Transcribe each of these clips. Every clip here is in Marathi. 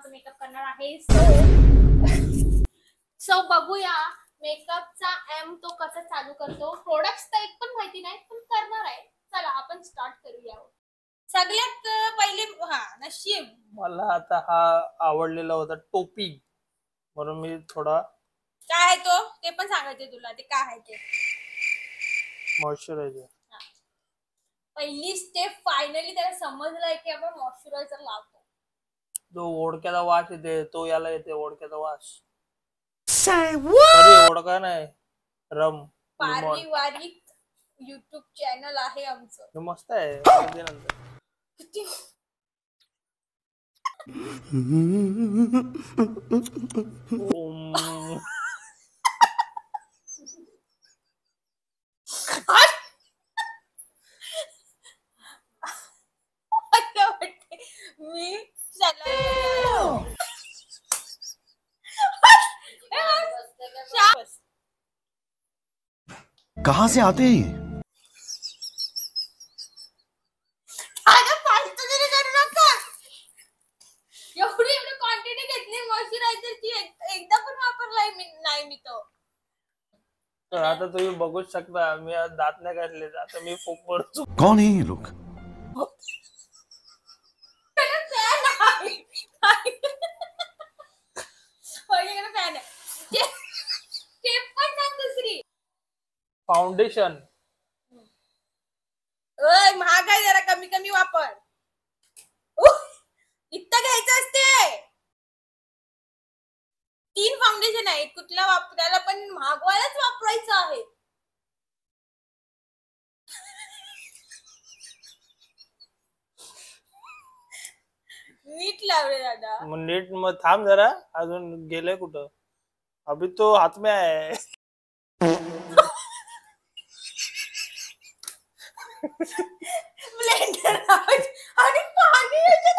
नावाचा मेकअप करणार आहे. सो बघूया मेकअपचा एम तो कसा चालू करतो. प्रोडक्ट्स तर एक पण माहिती नाही पण करणार आहे. चला आपण स्टार्ट करूया. सगळ्यात पहिले नशीब मला आता हा आवडलेला होता टोपी, म्हणून मी थोडा काय आहे तो ते पण सांगायचे तुला. ते काय आहे ते मॉइश्चरायझर. पहिली स्टेप फायनली त्याला समजलंय की आपण मॉइश्चरायझर लावतो. जो ओढक्याचा वास येते तो याला येते. ओढक्याचा वास. अरे ओढका नाही, रम. पारिवारिक YouTube चॅनल आहे आमचं. मस्त आहे. नंतर मी कहाँ से आते हैं एवढी क्वांटिटी घेतली मॉइश्चरायझरची. एकदा पण वापरलाय नाही मी तो. तर आता तुम्ही बघूच शकता मी आज दात नाही काढले. आता मी फूक पडतो. कौन है ये लोग? फाउंडेशन महाग आहे जरा कमी कमी वापर. इतकं घ्यायचं असते. 3 फाउंडेशन आहेत. कुठला वापरायला पण महागवायलाच वापरायचं आहे. नीट लावले दादा. मग नीट मग थांब जरा. अजून गेले कुठं? अभी तो हात में आहे. ब्लेंडर आणि पाणी याच्यात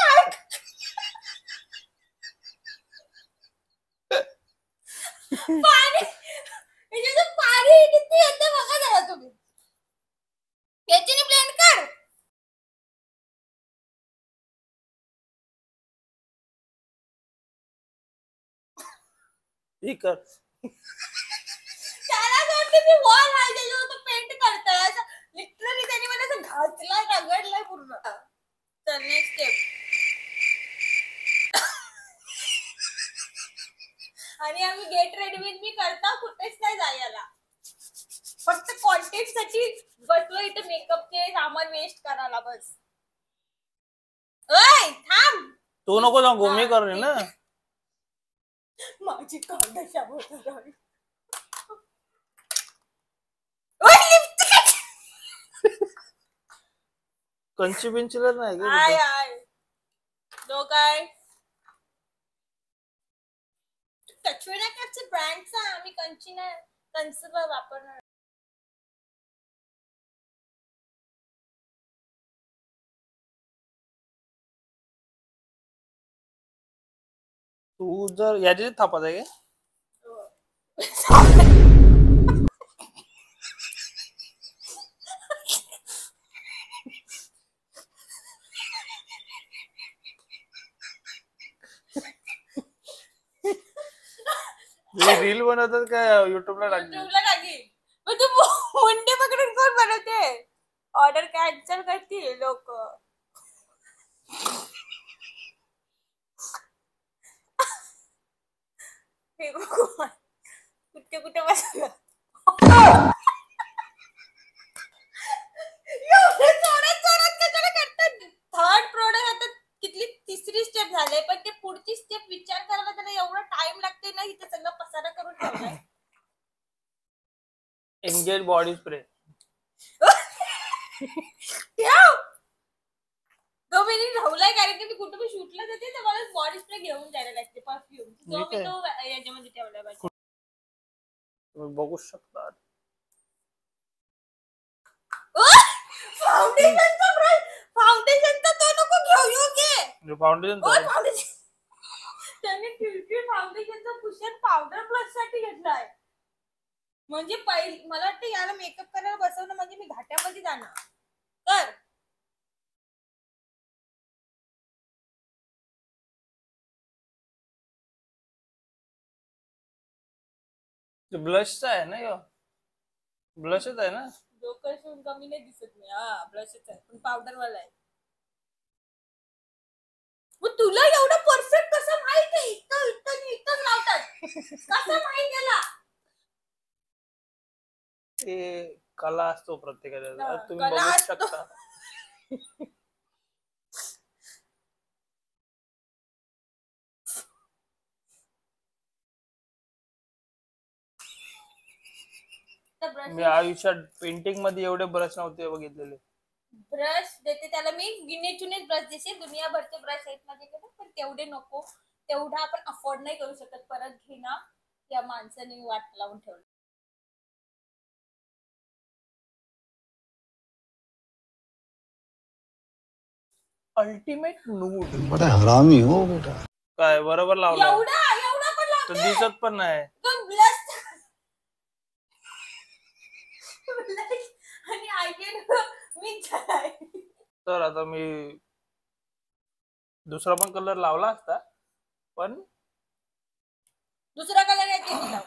पाणी याच्यात पाणी किती येते बघा जरा तुम्ही. याच्याने ब्लेंड कर. हे कर. त्याला वाटतं मी वॉल आहे त्याच्यावर तो पेंट करतोय. असं लिटरली त्याने मला असं घातलाय रगडलाय पूर्ण. चल नेक्स्ट स्टेप. आणि आम्ही गेट रेडी विथ मी करता कुठेच नाही जायला. फक्त कॉन्टेंट साठी बसलो इथे मेकअपचे सामान वेस्ट करायला बस. ओय थांब. तू नको सांगू मी करेन ना. माझी कांदा कंची बिंचीला नाही तो काय टचविनाकरचे ब्रँडचा आम्ही कंची नाही कंच वापरणार. तू जर याची थापात आहे का? रील बनवतात का युट्यूबला टाकी. मग तू मुंडे पकडून कोण बनवते? ऑर्डर कॅन्सल करतील लोक. कुठे कुठे बसलं. थर्ड प्रोडक्ट आता किती तिसरी स्टेप झाले पण ते पुढची स्टेप विचार करायला त्याला एवढा टाइम लागते ना. इथे सगळं पसारा करून ठेवलाय. Engage body spray. तो मी ठेवलाय कारण की मी कुठे पण शूटला जाते तर मला बॉडी स्प्रे घेऊन जायला लागते. परफ्यूम तो मी तो याच्यामध्ये ठेवलाय पाहिजे. बघू शकता. फाउंडेशनचा तो नको घेऊ घे. फाउंडेशन त्याने किरकिर फाउंडेशनचा कुशन पावडर प्लस साठी घेतलाय. म्हणजे मला वाटतं याला मेकअप करायला बसवणं म्हणजे मी घाट्यामध्ये जाणार. कर ब्लशचा आहे ना यो, ब्लशच आहे ना. डोकं कमी नाही दिसत मी. हा ब्लशच आहे पण पावडर वाला आहे. मग तुला एवढं परफेक्ट कसं माहित आहे? इथं इथं इथं लावतात कसं माहित त्याला? ते कला असतो प्रत्येकाचा. हा, आता तुम्ही कला बघू असतो. शकता. मी आयुष्यात पेंटिंग मध्ये एवढे ब्रश नव्हते बघितलेले. ब्रश देते त्याला मी, गिने चुने ब्रश देते. दुनियाभरचे ब्रश आहेत माझ्याकडे पण तेवढे नको. तेवढा आपण अफोर्ड नाही करू शकत. परत घेणं या माणसाने वाट लावून ठेवलं. अल्टिमेट नूड. बड़ा हरामी हो बेटा. काय बरोबर लावलं, एवढा एवढा पण तर लावते. दिसत पण नाही. तो ब्लश आणि आयलाइनर मी झालाय. तर आता मी दुसरा पण कलर लावला असता पण दुसरा कलर यायचे लाव.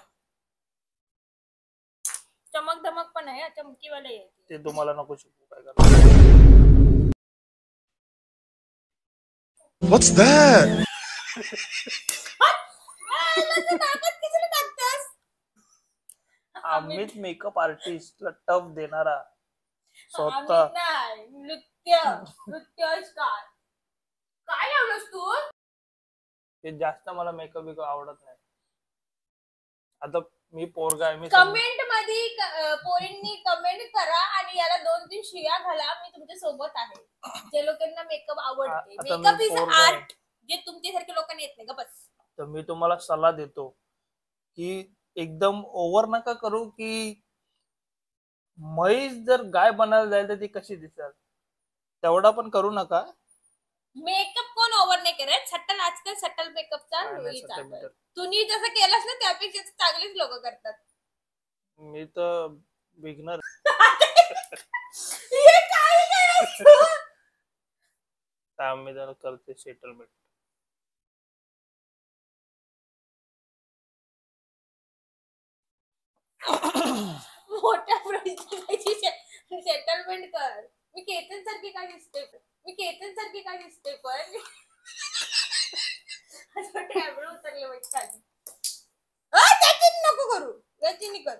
चमक धमक पण आहे, चमकीवाला यायचे. ते तुम्हाला नको शिकू काय करणार. What's that? Amit makeup artist tough देणारा स्वतः. आम्ही नाही, नृत्य काय लावलंस तू? ते जास्त मला मेकअप बिकअप आवडत नाही. आता मी पोरगा आहे, मी कमेंट मध्ये पोरींनी कमेंट करा आणि याला 2-3 शिव्या घाला. मी तुमच्या सोबत आहे. जे लोकांना मेकअप आवडते, आता मी मेकअप इज पोरगा आहे. आर्ट, जे तुमच्यासारख्या लोकांना येत नाही का बस. तर मी तुम्हाला सल्ला देतो की एकदम ओव्हर नका करू. की म्हैस जर गाय बनायला जाईल तर ती कशी दिसेल, तेवढा पण करू नका. मेकअप कोण ओव्हर नाही करत. सटल आजकाल सटल मेकअपचा काय नाही सध्या मी तर. तुम्ही जसं केलंस ना त्यापेक्षा चांगलीच लोक करतात. मी तर बिगनर. हे काय करायचं? मी जरा करते सेटलमेंट. मोठ्या प्रश्नाची सेटलमेंट कर. मी केतन सारखी काय दिसते पण असं टॅबलो उतरले वाटतं खाली. त्याची नको करू, याची नाही कर,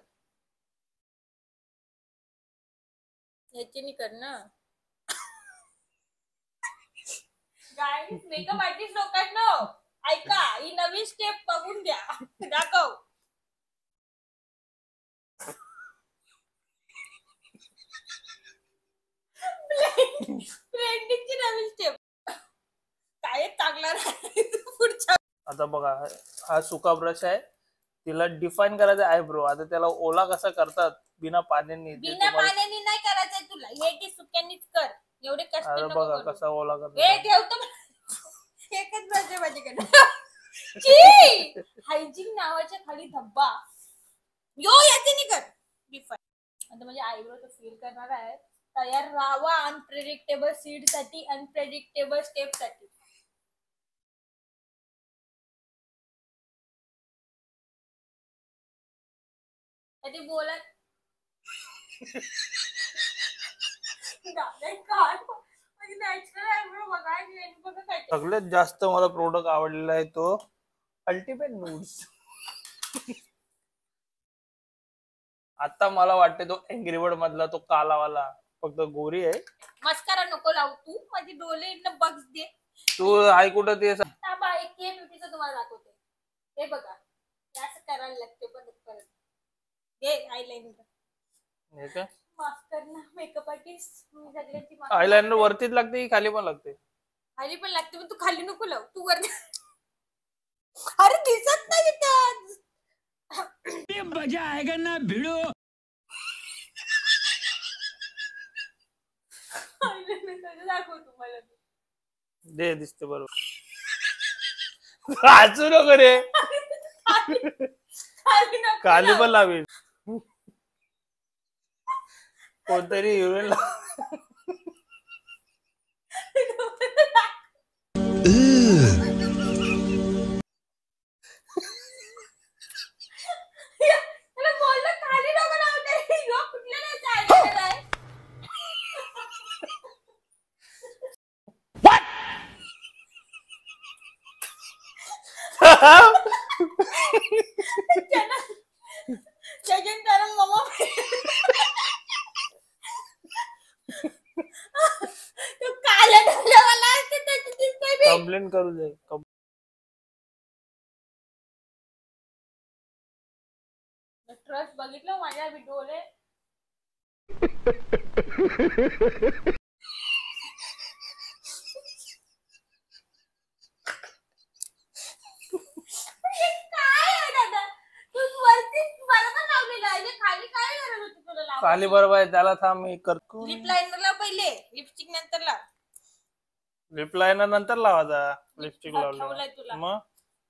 याची नाही कर ना. गाईस मेकअप आर्टिस्ट लोकांनो ऐका, ही नवीन स्टेप बघून द्या. दाखव. ट्रेंडिंगची नवीन स्टेप काय चांगला पुढच्या. आता बघा, हा सुका ब्रश आहे. तिला डिफाईन करायचं आयब्रो. आता त्याला ओला कसा करतात बिना पाण्याने, बिना पाण्याने नाही करायचंय तुला. हे की सुक्यानीच कर. एवढे कष्ट अरे नको बघा करू. कसा ओला हे करतात. ठेवतो एकच ब्रश आहे माझ्याकडे. हायजीन नावाच्या खाली धब्बा. याचे नाही कर डिफाईन. आता म्हणजे आयब्रो तर फील करणार आहे. तयार राहावा अनप्रेडिक्टेबल सीड साठी, अनप्रेडिक्टेबल स्टेप साठी. कधी बोलत नॅचरल आयब्रो बघा. सगळ्यात जास्त मला प्रोडक्ट आवडलेला आहे तो अल्टिमेट नूड्स. आता मला वाटते तो एंग्री बर्ड मधला तो कालावाला, फक्त गोरी आहे. मस्कारा नको लावू तू. माझे डोळे बग्स दे. तू आहे कुठं ते थांबा, एक के ब्युटीचं तुम्हाला दाखवते. हे बघा, असं करायला लागते परत. हे आयलाइनर माफ करना मेकअप आर्टिस्ट. सगळ्यांची आयलाइनर वरतीच लागते की खाली पण लागते? खाली पण लागते पण तू खाली नको लाव, तू वर. अरे दिसत नाही तिथं. मजा आएगा ना भिड़ो. दाखव तुम्हाला. दे, दिसते बरोबर. हसू नको रे. खाली पण लावीन. कोणतरी हिरोईन त्याच्यानंतर मम्मा तो काला डोळेवाला असतो त्याची दिसते बी. कंप्लेंट करू दे. ट्रस्ट बघितलं माझ्या व्हिडिओले. काय आहे दादा, तू वरती बरोबर लावलेलं आहे, खाली काय गरज होती तुला लावायची? खाली बरोबर आहे त्याला थांब मी करतो. लिप लाईनरला पहिले, लिपस्टिक नंतर लाव. लिप लाईनर नंतर लावायचा. लिपस्टिक ठेवलंय लावलं तुला. मग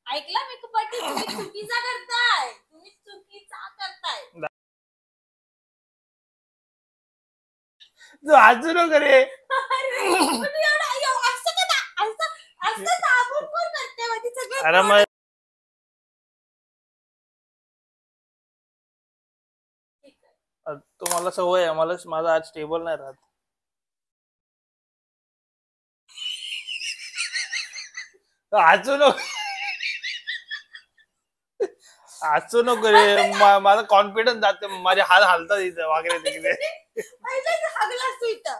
ऐकला मेकअप आर्टिस्ट, तुम्ही चुकीचा करताय, तुम्ही चुकीचा करताय. तू हसू नको रे. अरे, पण तू असं का असं दाबून कोण करते माहिती सगळं? अरे मग तुम्हाला सवय आहे, मला माझा आज स्टेबल नाही राहत. हसू नको, हसू नको रे. माझा कॉन्फिडन्स जाते, माझे हात हालतात इथे वागरे तिकडे. हगलास तू इथं.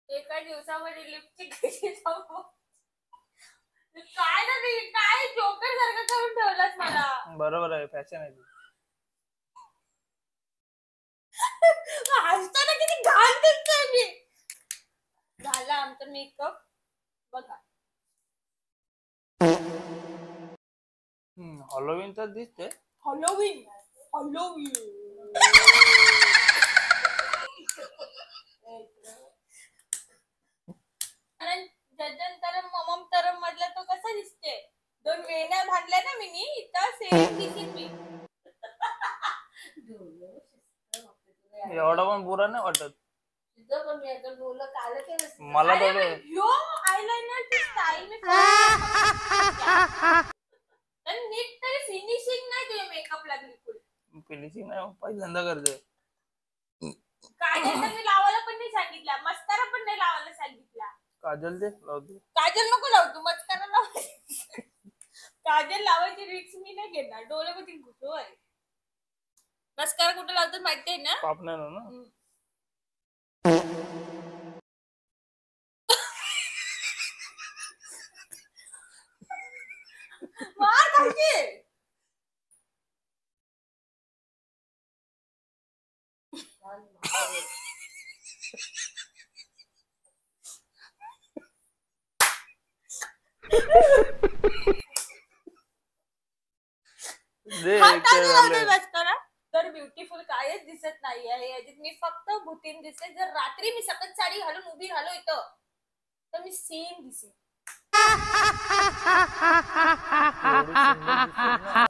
एका दिवसामध्ये लिपस्टिक कशी जाऊ? काय ना रे, काय जोकर सारखं करून ठेवलास मला. बरोबर आहे, फॅशन आहे ती. हसताना किती घाण दिसतोय मी. झाला आमचा मेकअप बघा. हॉलोविन तर दिसते. Halloween Halloween. जजन ममम तरम मधला तो कसा दिसते? 2 वेण्या बांधल्या ना मी इथं सेम दिसेल मी. एवढा पण बुरा नाही वाटत मला. यो आयलाइनरची स्टाईल मी पण नीट तरी फिनिशिंग नाही तुझ्या मेकअपला बिलकुल. फिनिशिंग नाही पहिल्यांदा करते. काजल तर मी लावायला पण नाही सांगितला, मस्कारा पण नाही लावायला सांगितला. काजल दे लावते. काजल नको लावू तू, मस्कारा लाव. काजल लावायची रिक्स मी नाही घेणार, डोळ्यामध्ये घुसो आहे. मस्कारा कुठे लावतात माहिती आहे ना? पापणार ना. मार खायची. दे हा एक काय लावतोय वाले. मस्कारा? तर ब्युटिफुल कायच दिसत नाहीये याच्यात. मी फक्त भूतीन दिसते. जर रात्री मी सतत साडी घालून उभी राहिलो इथं तर मी सेम दिसेन. एवढी सुंदर दिसते ना.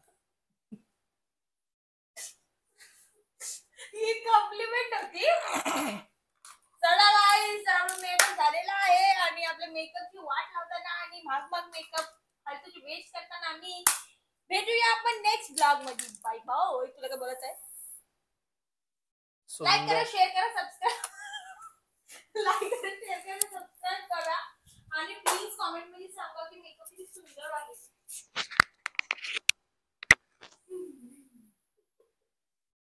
ही कॉम्प्लिमेंट होती. चला गाईस, आपला मेकअप झालेला आहे आणि आपल्या मेकअपची वाट लावताना आणि महाग मेकअप फालतूची वेस्ट करताना आम्ही भेटूया आपण नेक्स्ट ब्लॉग मध्ये. Bye bye. तुला काय बोलायचं आहे? लाईक करा, शेअर करा, सबस्क्राईब